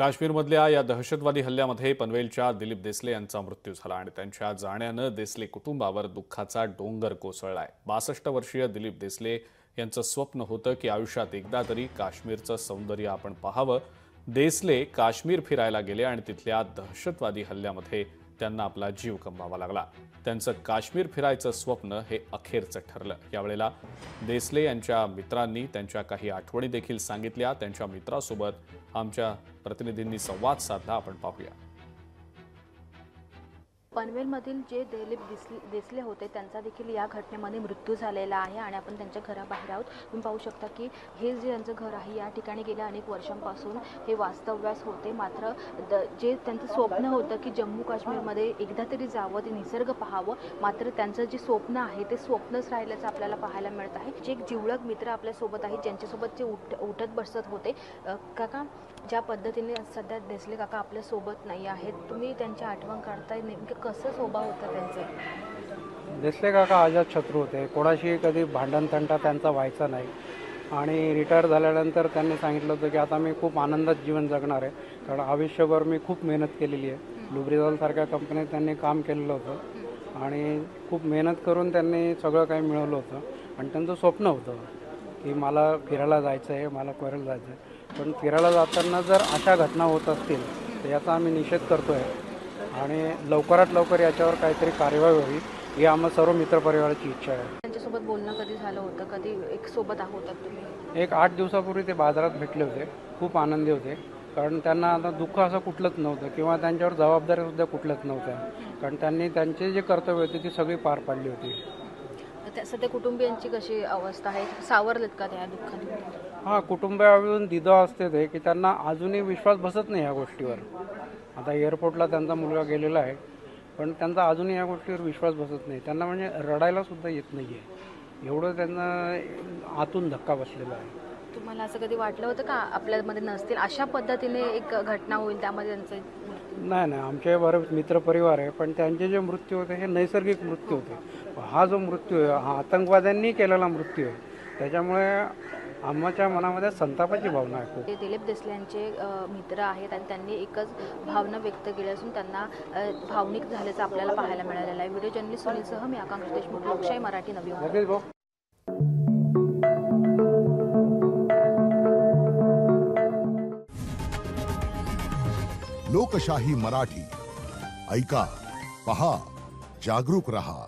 काश्मीरमधल्या या दहशतवादी हल्ल्यामध्ये पनवेलच्या दिलीप देसले यांचा मृत्यू झाला आणि त्यांच्या जाण्यानं देसले कुटुंबावर दुःखाचा डोंगर कोसळलाय। 62 वर्षीय दिलीप देसले यांचं स्वप्न होतं की आयुष्यात एकदा तरी काश्मीरचं सौंदर्य आपण पाहावं। देसले काश्मीर फिरायला गेले आणि तिथल्या दहशतवादी हल्ल्यामध्ये त्यांना आपला जीव गमवावा लागला। त्यांचं काश्मीर फिरायचं स्वप्न हे अखेरचं ठरलं। यावेळेला देसले यांच्या मित्रांनी त्यांच्या काही आठवणी देखील सांगितल्या। त्यांच्या मित्रासोबत आमच्या प्रतिनिधींनी संवाद साधला, आपण पाहूया। पनवेलमधील जे दिलीप देसले होते त्यांचा देखील या घटनेमध्ये मृत्यू झालेला आहे आणि आपण त्यांच्या घराबाहेर आहोत। तुम्ही पाहू शकता की हे जे त्यांचं घर आहे या ठिकाणी गेल्या अनेक वर्षांपासून हे वास्तव्यास होते। मात्र जे त्यांचं स्वप्न होतं की जम्मू काश्मीरमध्ये एकदा तरी जावं, ते निसर्ग पाहावं, मात्र त्यांचं जे स्वप्न आहे ते स्वप्नच राहिल्याचं आपल्याला पाहायला मिळत आहे। जे एक जिवलग मित्र आपल्यासोबत आहेत, ज्यांच्यासोबत ते उठत बसत होते। काका, ज्या पद्धतीने सध्या देसले काका आपल्या सोबत नाही आहेत, तुम्ही त्यांची आठवण काढताय, नेमकं कसं स्वभाव होतं त्यांचं? देसले काका अजातशत्रू होते, कोणाशी कधी भांडण तंटा त्यांचा व्हायचा नाही आणि रिटायर झाल्यानंतर त्यांनी सांगितलं होतं की आता मी खूप आनंदात जीवन जगणार आहे, कारण आयुष्यभर मी खूप मेहनत केलेली आहे। लुब्रिजॉलसारख्या कंपनीत त्यांनी काम केलेलं होतं आणि खूप मेहनत करून त्यांनी सगळं काही मिळवलं होतं आणि त्यांचं स्वप्न होतं की मला फिरायला जायचं आहे, मला फिरायला जायचं आहे। पण फिरायला जाताना जर अशा घटना होत असतील तर याचा आम्ही निषेध करतो आहे आणि लवकरात लवकर याच्यावर काहीतरी कार्यवाही व्हावी ही आम्हा सर्व मित्रपरिवाराची इच्छा आहे। त्यांच्यासोबत बोलणं कधी झालं होतं? कधी एक सोबत आहोत तुम्ही? एक 8 दिवसापूर्वी ते बाजारात भेटले होते, खूप आनंदी होते, कारण त्यांना आता दुःख असं कुठलंच नव्हतं किंवा त्यांच्यावर जबाबदारीसुद्धा कुठलंच नव्हत्या, कारण त्यांनी त्यांचे जे कर्तव्य होते ती सगळी पार पाडली होती। सध्या कुटुंबियांची कशी अवस्था आहे? सावरलेत का त्या दुःखाने? हां, कुटुंबावरून दिदा असते ते की त्यांना अजूनही विश्वास बसत नाही या गोष्टीवर। आता एअरपोर्टला त्यांचा मुलगा गेलेला आहे, पण त्यांचा अजूनही या गोष्टीवर विश्वास बसत नाही। त्यांना म्हणजे रडायला सुद्धा येत नाही आहे, एवढं त्यांना आतून धक्का बसलेला आहे। तुम्हाला असं कधी वाटलं होतं का आपल्यामध्ये नसतील, अशा पद्धतीने एक घटना होईल त्यामध्ये त्यांचं? नाही, आमचे बरेच मित्रपरिवार आहे, पण त्यांचे जे मृत्यू होते हे नैसर्गिक मृत्यू होते। हा जो मृत्यू आहे हा आतंकवाद्यांनी केलेला मृत्यू आहे, त्याच्यामुळे आम्हाच्या मनामध्ये संतापाची भावना आहे खूप। दिलीप देसले यांचे मित्र आहेत आणि त्यांनी एकच भावना व्यक्त केली असून त्यांना भावनिक झाल्याचं आपल्याला पाहायला मिळालेलं आहे। व्हिडिओ जर्नलिस्ट सुनीलसह मी आकांक्षा देशमुख, लोकशाही मराठी, नवी मुंबई। लोकशाही मराठी ऐका, पहा, जागरूक रहा।